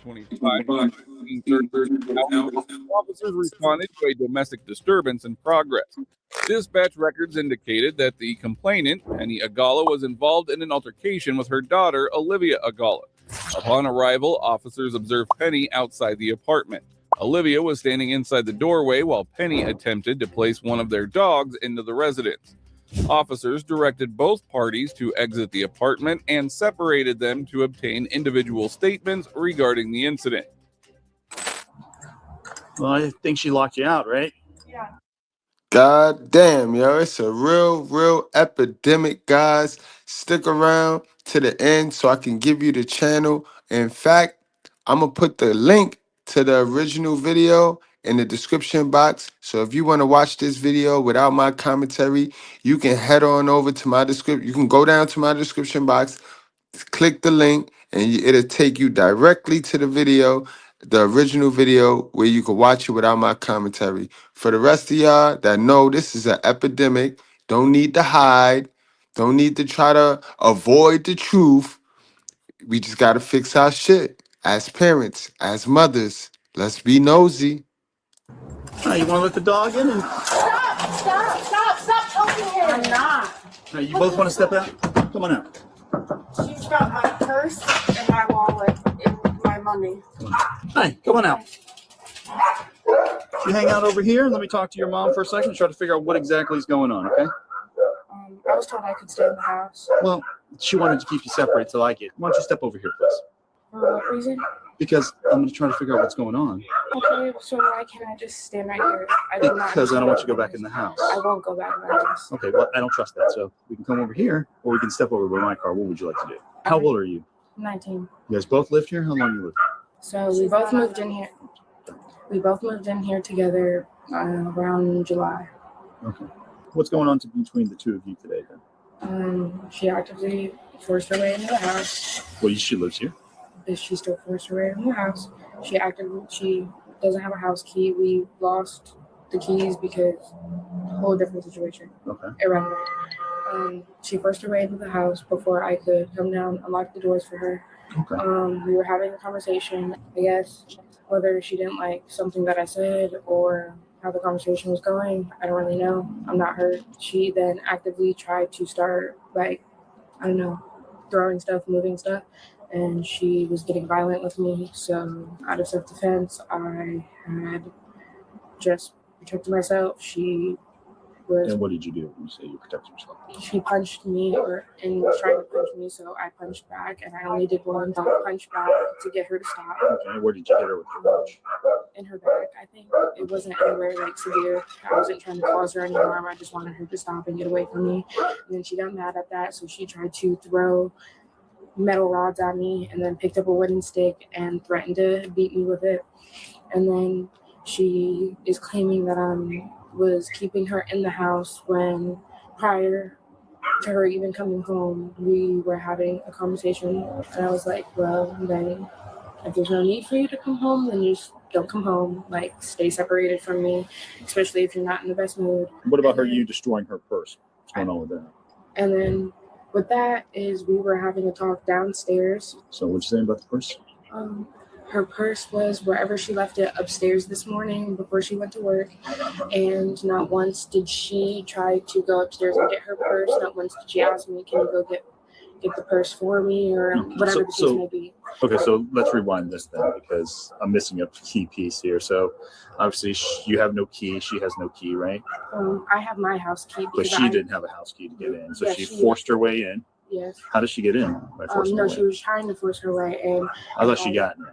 25 on 13:30 officers responded to a domestic disturbance in progress. Dispatch records indicated that the complainant, Penny Agala, was involved in an altercation with her daughter, Olivia Agala. Upon arrival, officers observed Penny outside the apartment. Olivia was standing inside the doorway while Penny attempted to place one of their dogs into the residence. Officers directed both parties to exit the apartment and separated them to obtain individual statements regarding the incident. Well, I think she locked you out, right? Yeah. God damn, yo, it's a real epidemic, guys. Stick around to the end so I can give you the channel. In fact, I'm going to put the link to the original video in the description box. So if you want to watch this video without my commentary, you can head on over to my description. You can go down to my description box, click the link, and it'll take you directly to the video, the original video, where you can watch it without my commentary. For the rest of y'all that know this is an epidemic, don't need to hide, don't need to try to avoid the truth. We just got to fix our shit as parents, as mothers. Let's be nosy. You want to let the dog in? Stop choking her. I'm not. You both want to step out? Come on out. She's got my purse and my wallet and my money. Hi, come on out. You hang out over here and let me talk to your mom for a second and try to figure out what exactly is going on, okay? I was told I could stay in the house. Well, she wanted to keep you separate till I get. Why don't you step over here, please? For what reason? Because I'm going to try to figure out what's going on. Okay, so why can't I just stand right here? Because I don't want you to go back in the house. I won't go back in the house. Okay, well, I don't trust that. So we can come over here or we can step over by my car. What would you like to do? How old are you? 19. You guys both lived here? How long you lived here? So we both moved in here. We both moved in here together around July. Okay. What's going on between the two of you today then? She actively forced her way into the house. Well, she lives here. She still forced her way into the house. She doesn't have a house key. We lost the keys because a whole different situation. Okay. Irrelevant. She forced her way into the house before I could come down, unlock the doors for her. Okay. We were having a conversation, I guess, whether she didn't like something that I said or how the conversation was going. I don't really know. I'm not her. She then actively tried to start, throwing stuff, moving stuff. And she was getting violent with me. So out of self-defense, I had just protected myself. And what did you do when you say you protected yourself? She punched me and was trying to punch me, so I punched back, and I only did one punch back to get her to stop. Okay, where did you hit her with your punch? In her back, I think. It wasn't anywhere severe. I wasn't trying to cause her any harm. I just wanted her to stop and get away from me. And then she got mad at that, so she tried to throw metal rods at me and then picked up a wooden stick and threatened to beat me with it. And then she is claiming that I was keeping her in the house when prior to her even coming home, we were having a conversation. And I was like, well, then if there's no need for you to come home, then just don't come home. Like, stay separated from me, especially if you're not in the best mood. What about you destroying her purse? What's going on with that? And then with that is we were having a talk downstairs. So what'd you say about the purse? Her purse was wherever she left it upstairs this morning before she went to work. And not once did she try to go upstairs and get her purse. Not once did she ask me, can you go get the purse for me or whatever the case may be. Okay, so let's rewind this then because I'm missing a key piece here. So obviously you have no key. She has no key, right? I have my house key. But she didn't have a house key to get in. So yes, she forced her way in. Yes. How did she get in? No, she was trying to force her way in. I thought she got in.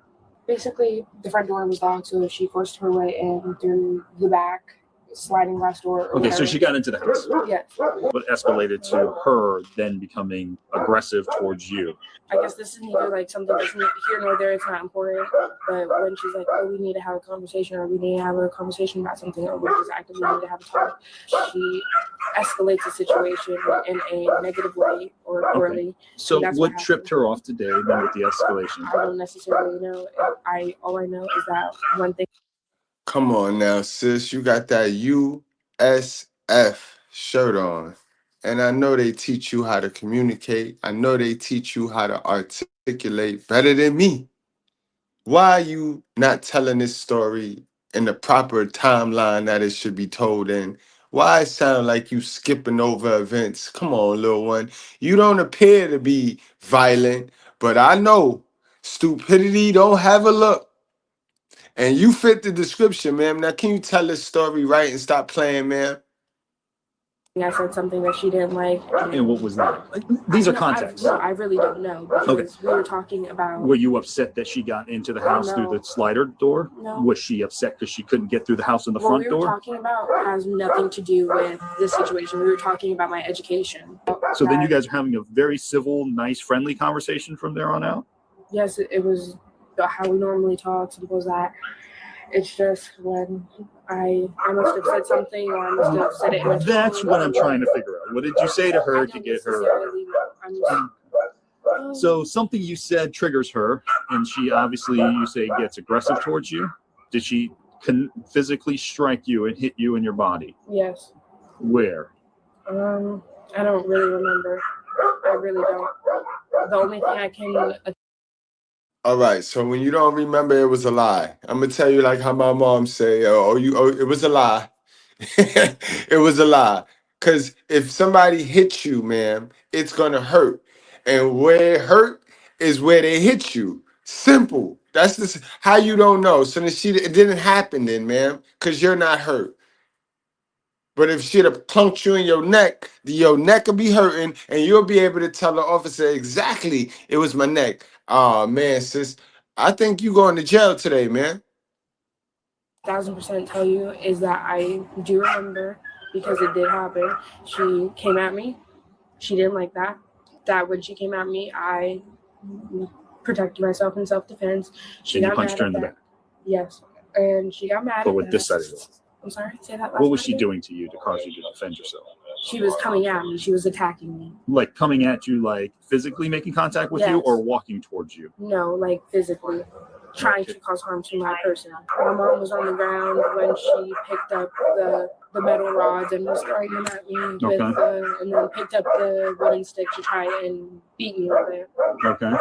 Basically, the front door was locked, so she forced her way in through the back sliding glass door. Okay, so she got into the house. Yes. What escalated to her then becoming aggressive towards you? I guess this is neither like something that's here nor there. It's not important. But when she's like, oh, we need to have a conversation, or we need to have a conversation about something, or we just actively need to have a talk, she escalates the situation in a negative way or poorly. Okay. So what tripped her off today then with the escalation? I don't necessarily know. All I know is that one thing. Come on now, sis. You got that USF shirt on. And I know they teach you how to communicate. I know they teach you how to articulate better than me. Why are you not telling this story in the proper timeline that it should be told in? Why it sound like you skipping over events? Come on, little one. You don't appear to be violent, but I know stupidity don't have a look. And you fit the description, ma'am. Now, can you tell this story right and stop playing, ma'am? I said something that she didn't like. And what was that? These are contexts. I really don't know because we were talking about. Were you upset that she got into the house through the slider door? No. Was she upset because she couldn't get through the house in the What front we were door? talking about has nothing to do with this situation. We were talking about my education. So then you guys are having a very civil, nice, friendly conversation from there on out? Yes, it was how we normally talk. Simple as that. It's just when I must have said something or I must have said it. That's what I'm trying to figure out. What did you say to her to get her? So something you said triggers her, and she obviously, you say, gets aggressive towards you. Did she physically strike you and hit you in your body? Yes. Where? I don't really remember. I really don't. The only thing I can. All right, so when you don't remember, it was a lie. I'm gonna tell you like how my mom say, it was a lie. It was a lie. Cause if somebody hits you, ma'am, it's gonna hurt, and where it hurt is where they hit you. Simple. That's just how you don't know. So then it didn't happen then, ma'am, cause you're not hurt. But if she'd have plunked you in your neck will be hurting, and you'll be able to tell the officer exactly it was my neck. Oh man, sis, I think you going to jail today, man. 1,000% tell you is that I do remember because it did happen. She came at me. She didn't like that. That when she came at me, I protected myself in self-defense. She got punched her in the back. Yes, and she got mad. But with this side of it. I'm sorry, say that. What was she doing to you to cause you to defend yourself? She was coming at me. She was attacking me. Like coming at you, like physically making contact with you, or walking towards you? No, like physically, trying to cause harm to my person. My mom was on the ground when she picked up the metal rods and was throwing them at me, and then picked up the wooden stick to try and beat me with it. Okay.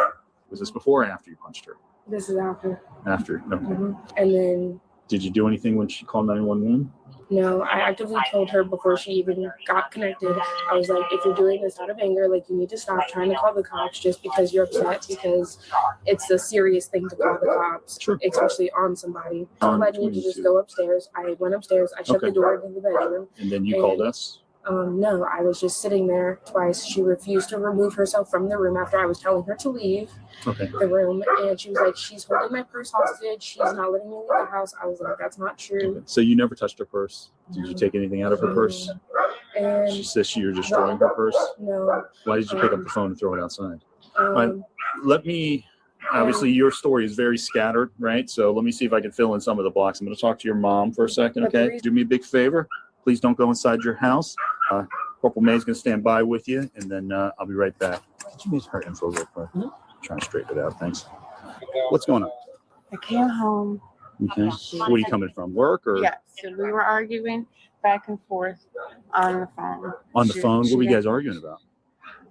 Was this before or after you punched her? This is after. After. Okay. Mm-hmm. And then. Did you do anything when she called 911? No, I actively told her before she even got connected. I was like, if you're doing this out of anger, like you need to stop trying to call the cops just because you're upset, because it's a serious thing to call the cops, especially on somebody. She let me to just go upstairs. I went upstairs. I shut the door into the bedroom. And then you called us? No, I was just sitting there twice. She refused to remove herself from the room after I was telling her to leave the room. And she was like, she's holding my purse hostage. She's not letting me leave the house. I was like, that's not true. Okay. So you never touched her purse? Did you take anything out of her purse? And she says you're destroying her purse? No. Why did you pick up the phone and throw it outside? Let me, obviously your story is very scattered, right? So let me see if I can fill in some of the blocks. I'm going to talk to your mom for a second, okay? Do me a big favor. Please don't go inside your house. Corporal May's going to stand by with you, and then I'll be right back. Could you use her info real quick? Trying to straighten it out. Thanks. What's going on? I came home. Okay. Where are you coming from? Work or? Yes. So we were arguing back and forth on the phone. On the phone? What were you guys arguing about?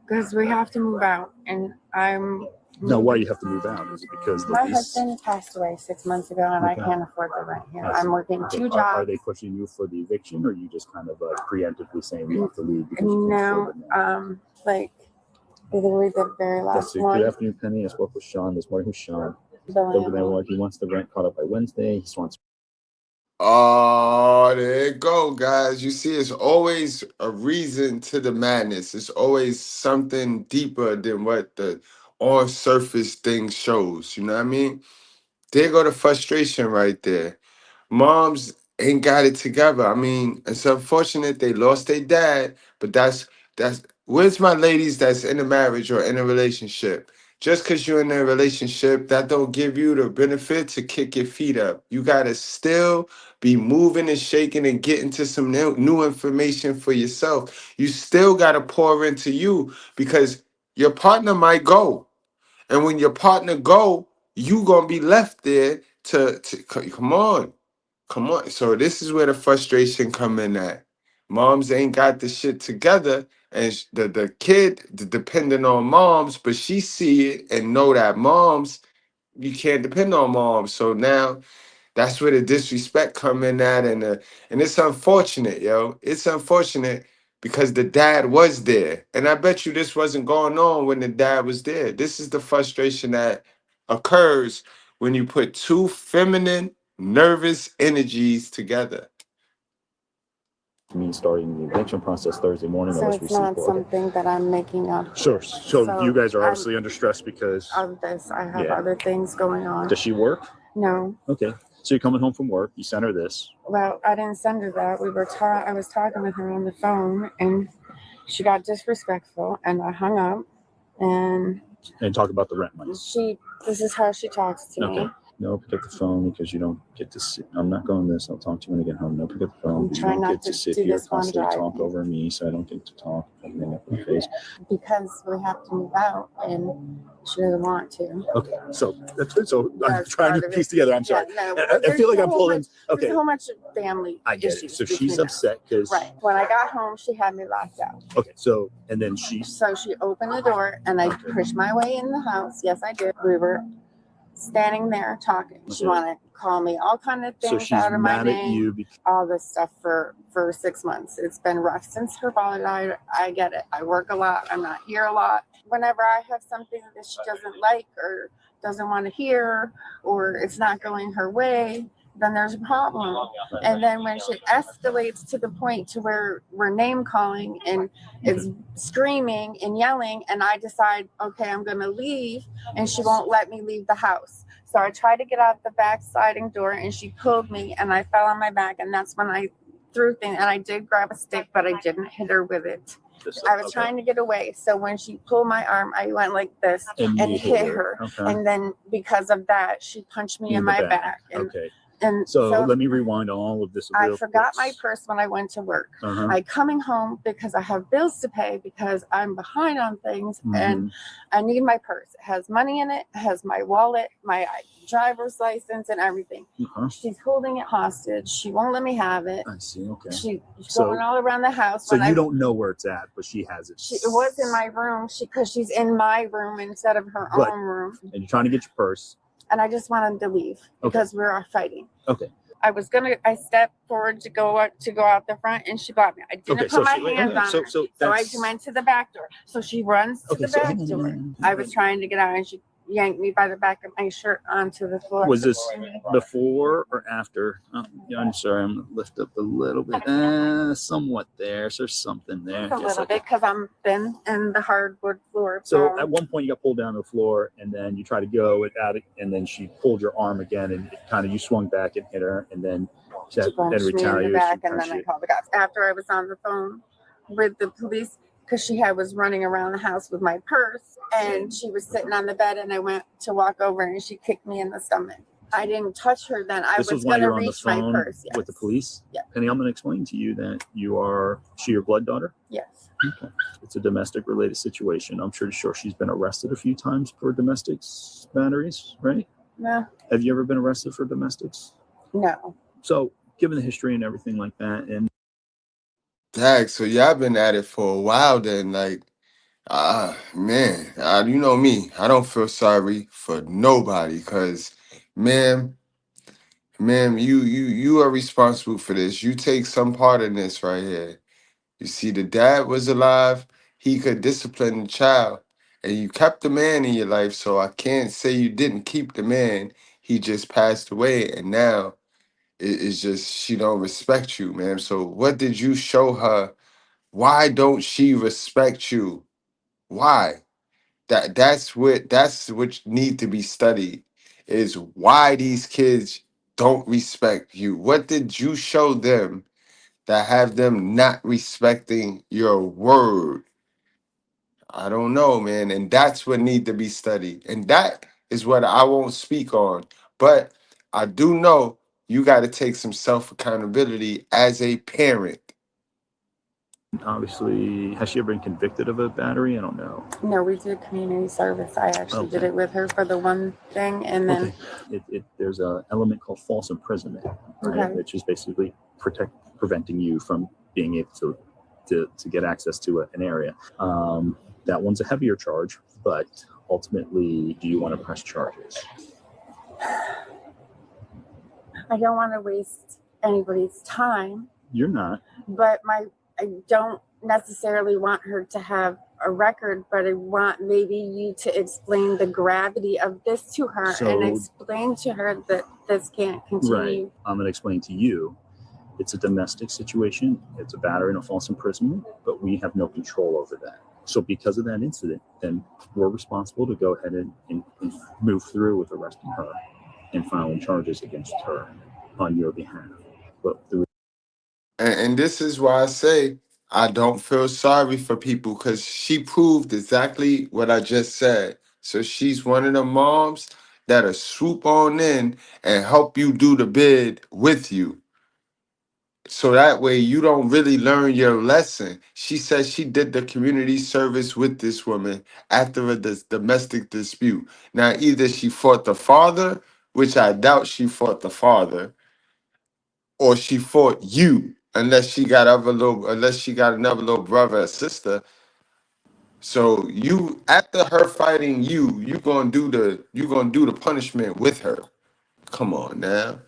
Because we have to move out, and I'm. No, why you have to move out? Is it because my husband passed away 6 months ago, and I can't afford the rent here. I'm working 2 jobs. Are they pushing you for the eviction, or are you just kind of preemptively saying you have to leave? No, like literally the very last one. Good afternoon, Penny. I spoke with Sean this morning. Who's Sean? He wants the rent caught up by Wednesday. He wants. Oh, there you go, guys. You see, it's always a reason to the madness. It's always something deeper than what the on surface thing shows. You know what I mean? There go the frustration right there. Moms ain't got it together. I mean, it's unfortunate they lost their dad, but that's where's my ladies that's in a marriage or in a relationship? Just because you're in a relationship, that don't give you the benefit to kick your feet up. You gotta still be moving and shaking and getting to some new information for yourself. You still gotta pour into you because your partner might go. And when your partner go, you gonna be left there to come on. Come on. So this is where the frustration come in at. Moms ain't got the shit together, and the kid depending on moms, but she see it and know that moms you can't depend on mom. So now that's where the disrespect come in at, and it's unfortunate, yo. It's unfortunate because the dad was there, and I bet you this wasn't going on when the dad was there. This is the frustration that occurs when you put two feminine, nervous energies together. Me starting the eviction process Thursday morning. So it's not something that I'm making up. Sure. So you guys are I'm- obviously under stress because Of this, I have Yeah. other things going on. does she work? No. Okay. So you're coming home from work. You sent her this. Well, I didn't send her that. I was talking with her on the phone, and she got disrespectful, and I hung up. And And talk about the rent money. this is how she talks to me. Okay. No, pick up the phone because you don't get to sit. I'm not going this. I'll talk to you when I get home. No, pick up the phone. I'm You trying don't not get to to sit do here this one constantly drive. talk over me, so I don't get to talk. And then up in the face. Because we have to move out, and she doesn't want to. Okay. So that's good. So I'm That's trying part to of piece it. together. I'm sorry. Yeah, no, I feel like I'm pulling. There's Okay. a whole bunch of family I get it. issues So she's between us. upset because. Right. When I got home, she had me locked out. Okay. So and then she's. So she opened the door, and I pushed my way in the house. Yes, I did. We were standing there talking. She Okay. wanted to call me all kind of So things she's out of my mad at name. you because. All this stuff for 6 months. It's been rough since her volatile. I get it. I work a lot. I'm not here a lot. Whenever I have something that she doesn't like or doesn't want to hear, or it's not going her way, then there's a problem. And then when she escalates to the point to where we're name calling and it's screaming and yelling, and I decide, okay, I'm going to leave, and she won't let me leave the house. So I tried to get out the back sliding door, and she pulled me, and I fell on my back, and that's when I threw things, and I did grab a stick, but I didn't hit her with it. I was trying to get away. So when she pulled my arm, I went like this and you hit her. Okay. And then because of that, she punched me in the my back. And, Okay. and So let me rewind on all of this. I real forgot quick. my purse when I went to work. Uh-huh. I coming home because I have bills to pay because I'm behind on things, and I need my purse. It has money in it. It has my wallet, my driver's license, and everything. Uh-huh. She's holding it hostage. She won't let me have it. I see. Okay. She's So- going all around the house. So when you I- don't know where it's at, but she has it. It was in my room because she's in my room instead of her But- own room. And you're trying to get your purse. And I just wanted to leave because we were fighting. Okay. I stepped forward to go out the front, and she blocked me. I didn't put my hands on her. So So I that's went to the back door. So she runs to the back hang on, door. hang on. I was trying to get out, and she yanked me by the back of my shirt onto the floor. Was this before or after? Oh, yeah, I'm sorry. I'm gonna lift up a little bit. Somewhat there. So there's something there. a little bit because I'm thin and the hardwood floor. So at one point you got pulled down to the floor, and then you tried to go at it, and then she pulled your arm again, and you swung back and hit her, and then she punched me in the retaliated. back, and then I called the cops. After I was on the phone with the police, because she was running around the house with my purse, and she was sitting on the bed, and I went to walk over, and she kicked me in the stomach. I didn't touch her then. I This was while going to you're on the reach my phone purse. Yes. with the police? Yeah. Penny, I'm going to explain to you that she your blood daughter? Yes. Okay. It's a domestic related situation. I'm sure she's been arrested a few times for domestic batteries, right? No. Have you ever been arrested for domestics? No. So given the history and everything like that, and Dag, so y'all been at it for a while then, like, man, you know me. I don't feel sorry for nobody because, man, you are responsible for this. You take some part in this right here. You see, the dad was alive. He could discipline the child, and you kept the man in your life. So I can't say you didn't keep the man. He just passed away, and now it's just she don't respect you, man. So what did you show her? Why don't she respect you? Why? That's what need to be studied is why these kids don't respect you. What did you show them that have them not respecting your word? I don't know, man. And that's what need to be studied. And that is what I won't speak on. But I do know you got to take some self accountability as a parent. obviously, has she ever been convicted of a battery? I don't know. No, we did community service. I actually did it with her for the one thing, and then There's an element called false imprisonment, right? Okay. Which is basically preventing you from being able to get access to an area. That one's a heavier charge, but ultimately, do you want to press charges? I don't want to waste anybody's time. You're not. But I don't necessarily want her to have a record, but I want maybe you to explain the gravity of this to her and explain to her that this can't continue. Right. I'm going to explain to you. It's a domestic situation. It's a battery and a false imprisonment, but we have no control over that. So because of that incident, then we're responsible to go ahead and move through with arresting her and filing charges against her on your behalf. But And this is why I say I don't feel sorry for people, because she proved exactly what I just said. So she's one of the moms that'll swoop on in and help you do the bid with you. So that way you don't really learn your lesson. She said she did the community service with this woman after a domestic dispute. Now, either she fought the father, which I doubt she fought the father, or she fought you, unless she got another little brother or sister. So you, after her fighting you, you gonna do the punishment with her. Come on now.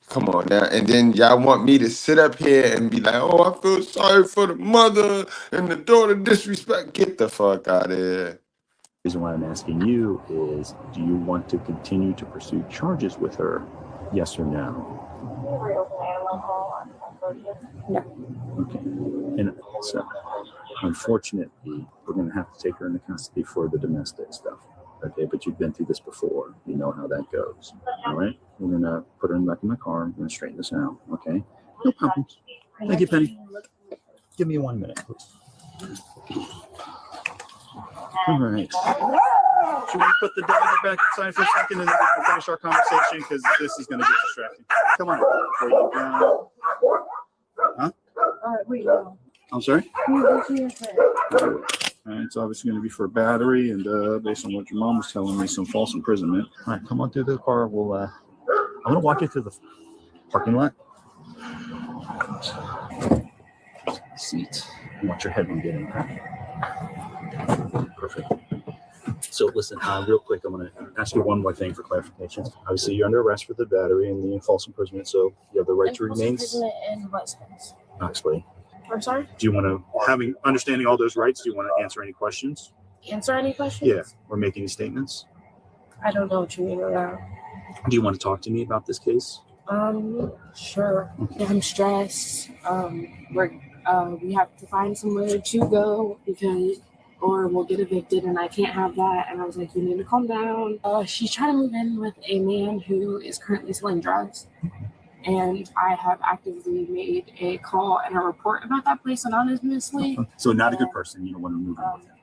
Come on now. And then y'all want me to sit up here and be like, oh, I feel sorry for the mother and the daughter disrespect. Get the fuck out of here. The reason why I'm asking you is, do you want to continue to pursue charges with her? Yes or no? No. Okay. And so, unfortunately, we're going to have to take her into custody for the domestic stuff. Okay, but you've been through this before. You know how that goes. All right? We're going to put her in the back of my car. I'm going to straighten this out. Okay? No problems. Thank you, Penny. Give me 1 minute, please. All right. Should we put the dog back inside for a second and then we can finish our conversation, because this is going to get distracting. Come on. Huh? Wait, no. I'm sorry? All right, it's obviously going to be for battery, and based on what your mom was telling me, some false imprisonment. All right, come on through the car. We'll. I'm going to walk you through the parking lot. Seat. I want your head on getting. Perfect. So listen, real quick, I'm going to ask you one more thing for clarification. Obviously, you're under arrest for the battery and the false imprisonment, so you have the right to remain. In what sense? I'll explain. I'm sorry? Do you want to, understanding all those rights, do you want to answer any questions? Answer any questions? Yeah, or make any statements? I don't know what you mean by that. Do you want to talk to me about this case? Sure. Yeah, I'm stressed. We have to find somewhere to go or we'll get evicted, and I can't have that. And I was like, you need to calm down. She's trying to move in with a man who is currently selling drugs. And I have actively made a call and a report about that place anonymously. So not a good person. You don't want to move in with him.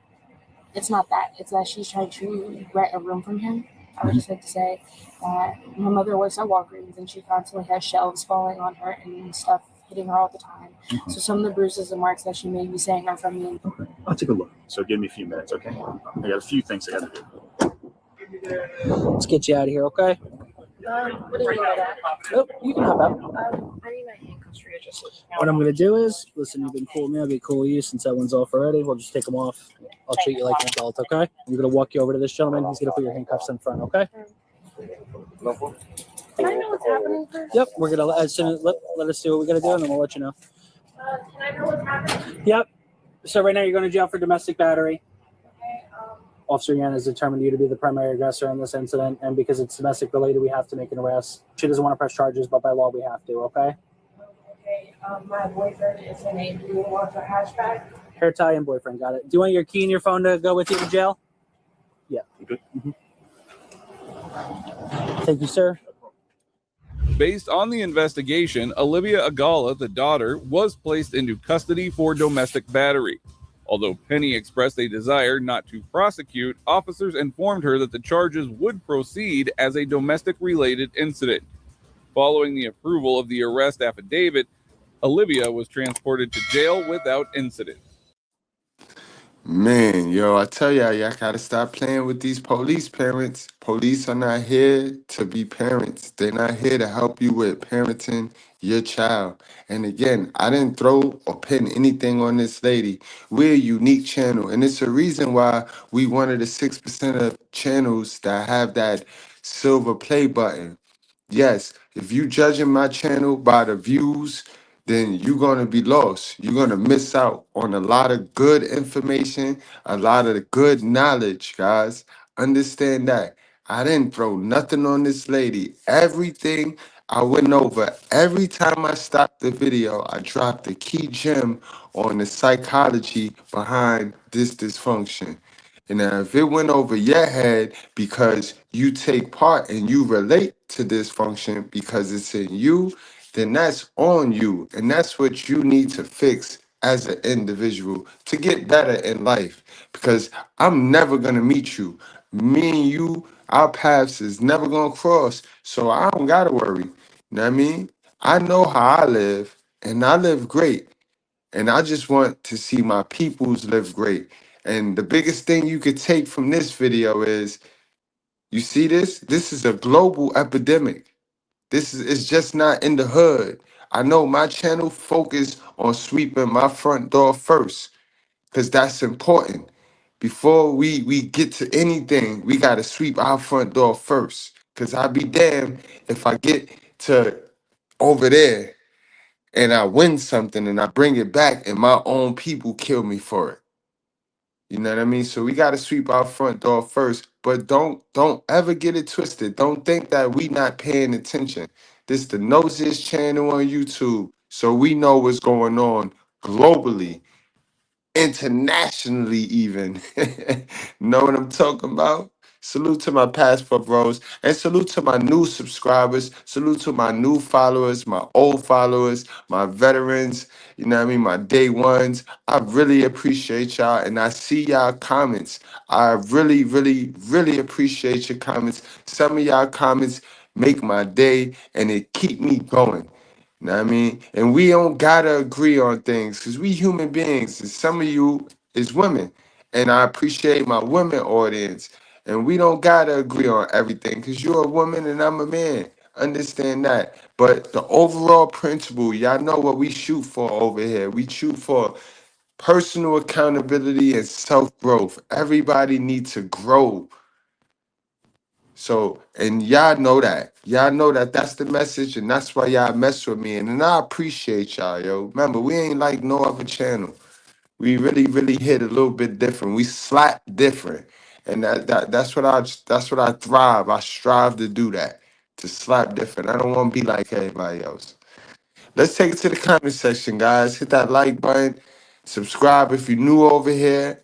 It's not that. It's that she's trying to rent a room from him. I would just like to say that my mother works at Walgreens and she constantly has shelves falling on her and stuff hitting her all the time. So some of the bruises and marks that she may be saying are from me. Okay, I'll take a look. So give me a few minutes, okay? I got a few things I got to do. Let's get you out of here, okay? What do you mean by that? Nope, you can hop out. I need my handcuffs readjusted. What I'm going to do is, listen, you've been cool with me. I'll be cool with you since that one's off already. We'll just take them off. I'll treat you like an adult, okay? I'm going to walk you over to this gentleman. He's going to put your handcuffs in front, okay? Can I know what's happening first? Yep, we're going to, as soon as, let us do what we got to do, and then we'll let you know. Can I know what's happening? Yep. So right now you're going to jail for domestic battery. Okay, Officer Yan has determined you to be the primary aggressor in this incident, and because it's domestic related, we have to make an arrest. She doesn't want to press charges, but by law we have to, okay? Okay, my boyfriend is in a blue water hatchback. Hair tie and boyfriend, got it. Do you want your key and your phone to go with you to jail? Yeah. Good. Thank you, sir. Based on the investigation, Olivia Agala, the daughter, was placed into custody for domestic battery. Although Penny expressed a desire not to prosecute, officers informed her that the charges would proceed as a domestic-related incident. Following the approval of the arrest affidavit, Olivia was transported to jail without incident. Man, yo, I tell y'all gotta stop playing with these police parents. Police are not here to be parents. They're not here to help you with parenting your child. And again, I didn't throw or pin anything on this lady. We're a unique channel, and it's a reason why we one of the 6% of channels that have that silver play button. Yes, if you judging my channel by the views, then you're gonna be lost. You're gonna miss out on a lot of good information, a lot of the good knowledge, guys. Understand that. I didn't throw nothing on this lady. Everything I went over, every time I stopped the video, I dropped a key gem on the psychology behind this dysfunction. And now if it went over your head because you take part and you relate to this function because it's in you, then that's on you. And that's what you need to fix as an individual to get better in life. Because I'm never going to meet you. Me and you, our paths is never going to cross. So I don't got to worry. You know what I mean? I know how I live and I live great. And I just want to see my peoples live great. And the biggest thing you could take from this video is, you see this? This is a global epidemic. This is it's just not in the hood. I know my channel focus on sweeping my front door first, because that's important. Before we get to anything, we gotta sweep our front door first. Cause I'd be damned if I get to over there and I win something and I bring it back and my own people kill me for it. You know what I mean? So we got to sweep our front door first, but don't ever get it twisted. Don't think that we not paying attention. This the Noses channel on YouTube, so we know what's going on globally, internationally even. Know what I'm talking about? Salute to my passport bros, and salute to my new subscribers. Salute to my new followers, my old followers, my veterans, you know what I mean, my day ones. I really appreciate y'all, and I see y'all comments. I really, really, really appreciate your comments. Some of y'all comments make my day, and it keep me going. You know what I mean? And we don't gotta agree on things because we human beings. And some of you is women. And I appreciate my women audience. And we don't gotta agree on everything because you're a woman and I'm a man. Understand that. But the overall principle, y'all know what we shoot for over here. We shoot for personal accountability and self-growth. Everybody needs to grow. So, and y'all know that. Y'all know that that's the message, and that's why y'all mess with me. And I appreciate y'all, yo. Remember, we ain't like no other channel. We really, really hit a little bit different. We slap different. And that's what I thrive. I strive to do that. To slap different. I don't want to be like everybody else. Let's take it to the comment section, guys. Hit that like button. Subscribe if you're new over here.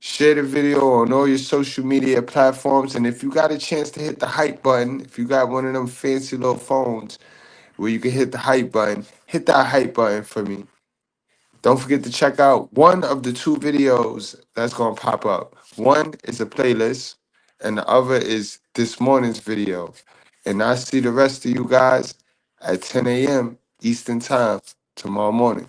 Share the video on all your social media platforms. And if you got a chance to hit the hype button, if you got one of them fancy little phones where you can hit the hype button, hit that hype button for me. Don't forget to check out one of the two videos that's going to pop up. One is a playlist, and the other is this morning's video. And I see the rest of you guys at 10 a.m. Eastern Time tomorrow morning.